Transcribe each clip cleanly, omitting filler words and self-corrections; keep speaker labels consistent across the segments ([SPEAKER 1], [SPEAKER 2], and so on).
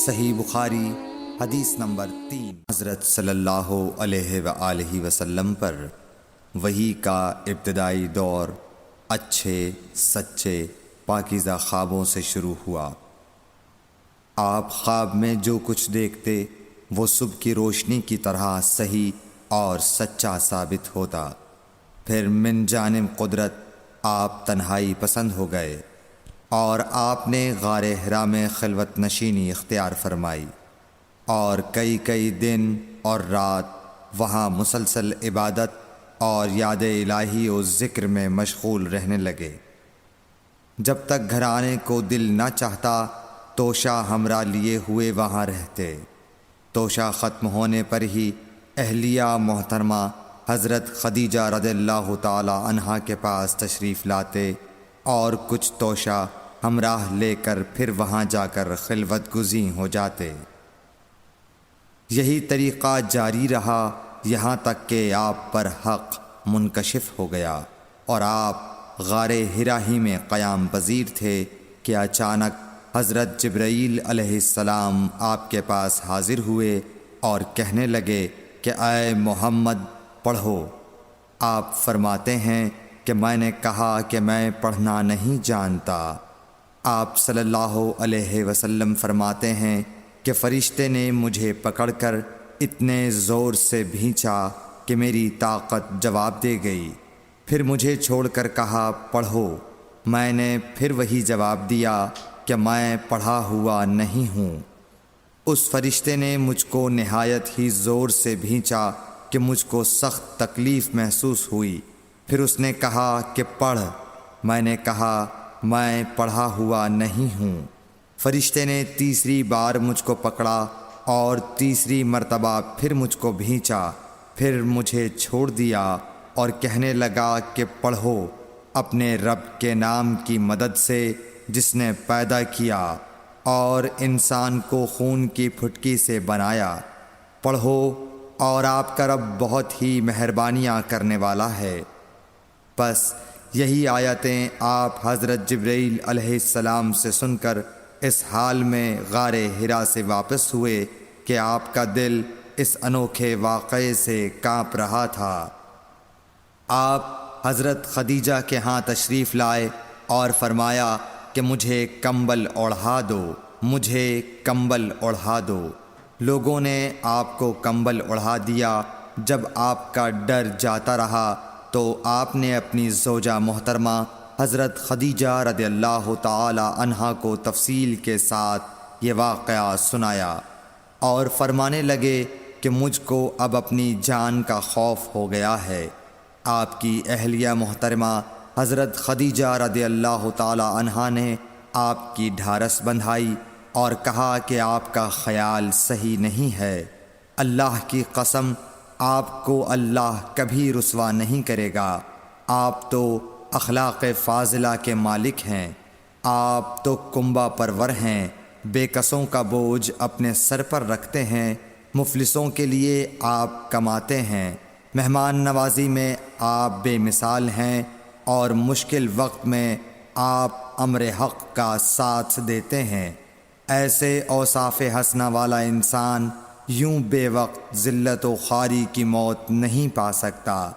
[SPEAKER 1] صحیح بخاری حدیث نمبر 3۔ حضرت صلی اللہ علیہ وآلہ وسلم پر وحی کا ابتدائی دور اچھے سچے پاکیزہ خوابوں سے شروع ہوا۔ آپ خواب میں جو کچھ دیکھتے وہ صبح کی روشنی کی طرح صحیح اور سچا ثابت ہوتا۔ پھر من جانب قدرت آپ تنہائی پسند ہو گئے اور آپ نے غار حرا میں خلوت نشینی اختیار فرمائی اور کئی دن اور رات وہاں مسلسل عبادت اور یاد الہی و ذکر میں مشغول رہنے لگے۔ جب تک گھر آنے کو دل نہ چاہتا توشہ ہمراہ لیے ہوئے وہاں رہتے۔ توشہ ختم ہونے پر ہی اہلیہ محترمہ حضرت خدیجہ رضی اللہ تعالی عنہا کے پاس تشریف لاتے اور کچھ توشہ ہمراہ لے کر پھر وہاں جا کر خلوت گزین ہو جاتے۔ یہی طریقہ جاری رہا یہاں تک کہ آپ پر حق منکشف ہو گیا اور آپ غار حرا ہی میں قیام پذیر تھے کہ اچانک حضرت جبرائیل علیہ السلام آپ کے پاس حاضر ہوئے اور کہنے لگے کہ اے محمد پڑھو۔ آپ فرماتے ہیں کہ میں نے کہا کہ میں پڑھنا نہیں جانتا۔ آپ صلی اللہ علیہ وسلم فرماتے ہیں کہ فرشتے نے مجھے پکڑ کر اتنے زور سے بھینچا کہ میری طاقت جواب دے گئی۔ پھر مجھے چھوڑ کر کہا پڑھو۔ میں نے پھر وہی جواب دیا کہ میں پڑھا ہوا نہیں ہوں۔ اس فرشتے نے مجھ کو نہایت ہی زور سے بھینچا کہ مجھ کو سخت تکلیف محسوس ہوئی۔ پھر اس نے کہا کہ پڑھ۔ میں نے کہا میں پڑھا ہوا نہیں ہوں۔ فرشتے نے تیسری بار مجھ کو پکڑا اور تیسری مرتبہ پھر مجھ کو بھینچا۔ پھر مجھے چھوڑ دیا اور کہنے لگا کہ پڑھو اپنے رب کے نام کی مدد سے جس نے پیدا کیا اور انسان کو خون کی پھٹکی سے بنایا۔ پڑھو اور آپ کا رب بہت ہی مہربانیاں کرنے والا ہے۔ بس یہی آیتیں آپ حضرت جبرائیل علیہ السلام سے سن کر اس حال میں غار حرا سے واپس ہوئے کہ آپ کا دل اس انوکھے واقعے سے کانپ رہا تھا۔ آپ حضرت خدیجہ کے ہاں تشریف لائے اور فرمایا کہ مجھے کمبل اوڑھا دو، مجھے کمبل اوڑھا دو۔ لوگوں نے آپ کو کمبل اوڑھا دیا۔ جب آپ کا ڈر جاتا رہا تو آپ نے اپنی زوجہ محترمہ حضرت خدیجہ رضی اللہ تعالی عنہا کو تفصیل کے ساتھ یہ واقعہ سنایا اور فرمانے لگے کہ مجھ کو اب اپنی جان کا خوف ہو گیا ہے۔ آپ کی اہلیہ محترمہ حضرت خدیجہ رضی اللہ تعالی عنہا نے آپ کی ڈھارس بندھائی اور کہا کہ آپ کا خیال صحیح نہیں ہے۔ اللہ کی قسم آپ کو اللہ کبھی رسوا نہیں کرے گا۔ آپ تو اخلاق فاضلہ کے مالک ہیں۔ آپ تو کنبہ پرور ہیں، بے کسوں کا بوجھ اپنے سر پر رکھتے ہیں، مفلسوں کے لیے آپ کماتے ہیں، مہمان نوازی میں آپ بے مثال ہیں اور مشکل وقت میں آپ امر حق کا ساتھ دیتے ہیں۔ ایسے اوصاف حسنہ والا انسان یوں بے وقت ذلت و خواری کی موت نہیں پا سکتا۔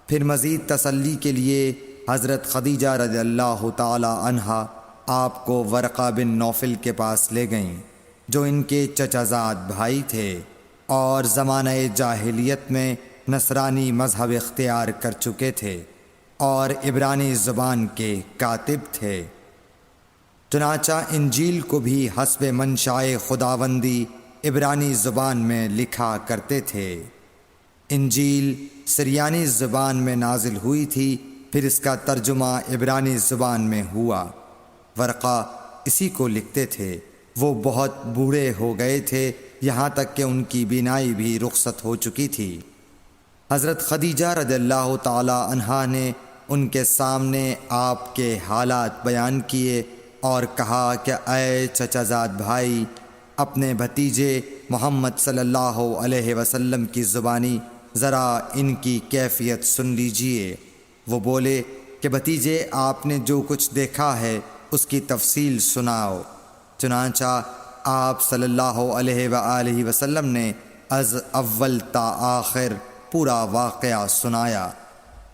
[SPEAKER 1] پھر مزید تسلی کے لیے حضرت خدیجہ رضی اللہ تعالی عنہا آپ کو ورقہ بن نوفل کے پاس لے گئیں جو ان کے چچا زاد بھائی تھے اور زمانہ جاہلیت میں نصرانی مذہب اختیار کر چکے تھے اور عبرانی زبان کے کاتب تھے۔ چنانچہ انجیل کو بھی حسب منشائے خداوندی عبرانی زبان میں لکھا کرتے تھے۔ انجیل سریانی زبان میں نازل ہوئی تھی، پھر اس کا ترجمہ عبرانی زبان میں ہوا۔ ورقہ اسی کو لکھتے تھے۔ وہ بہت بوڑھے ہو گئے تھے، یہاں تک کہ ان کی بینائی بھی رخصت ہو چکی تھی۔ حضرت خدیجہ رضی اللہ تعالی عنہا نے ان کے سامنے آپ کے حالات بیان کیے اور کہا کہ اے چچا زاد بھائی، اپنے بھتیجے محمد صلی اللہ علیہ وسلم کی زبانی ذرا ان کی کیفیت سن لیجئے۔ وہ بولے کہ بھتیجے، آپ نے جو کچھ دیکھا ہے اس کی تفصیل سناؤ۔ چنانچہ آپ صلی اللہ علیہ وآلہ وسلم نے از اول تا آخر پورا واقعہ سنایا،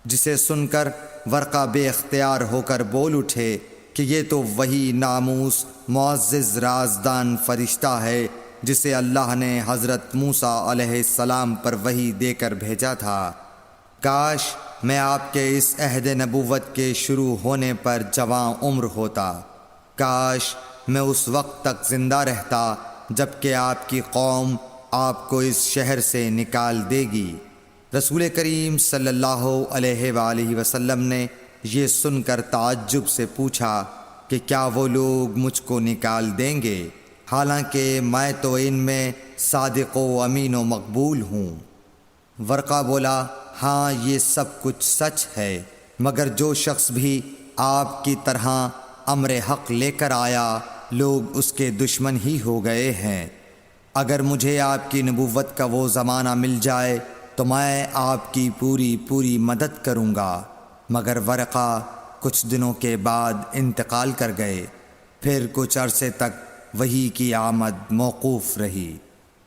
[SPEAKER 1] جسے سن کر ورقہ بے اختیار ہو کر بول اٹھے کہ یہ تو وہی ناموس معزز رازدان فرشتہ ہے جسے اللہ نے حضرت موسیٰ علیہ السلام پر وحی دے کر بھیجا تھا۔ کاش میں آپ کے اس عہد نبوت کے شروع ہونے پر جواں عمر ہوتا، کاش میں اس وقت تک زندہ رہتا جب کہ آپ کی قوم آپ کو اس شہر سے نکال دے گی۔ رسول کریم صلی اللہ علیہ وآلہ وسلم نے یہ سن کر تعجب سے پوچھا کہ کیا وہ لوگ مجھ کو نکال دیں گے، حالانکہ میں تو ان میں صادق و امین و مقبول ہوں؟ ورقہ بولا، ہاں یہ سب کچھ سچ ہے، مگر جو شخص بھی آپ کی طرح امر حق لے کر آیا لوگ اس کے دشمن ہی ہو گئے ہیں۔ اگر مجھے آپ کی نبوت کا وہ زمانہ مل جائے تو میں آپ کی پوری مدد کروں گا، مگر ورقہ کچھ دنوں کے بعد انتقال کر گئے، پھر کچھ عرصے تک وحی کی آمد موقوف رہی۔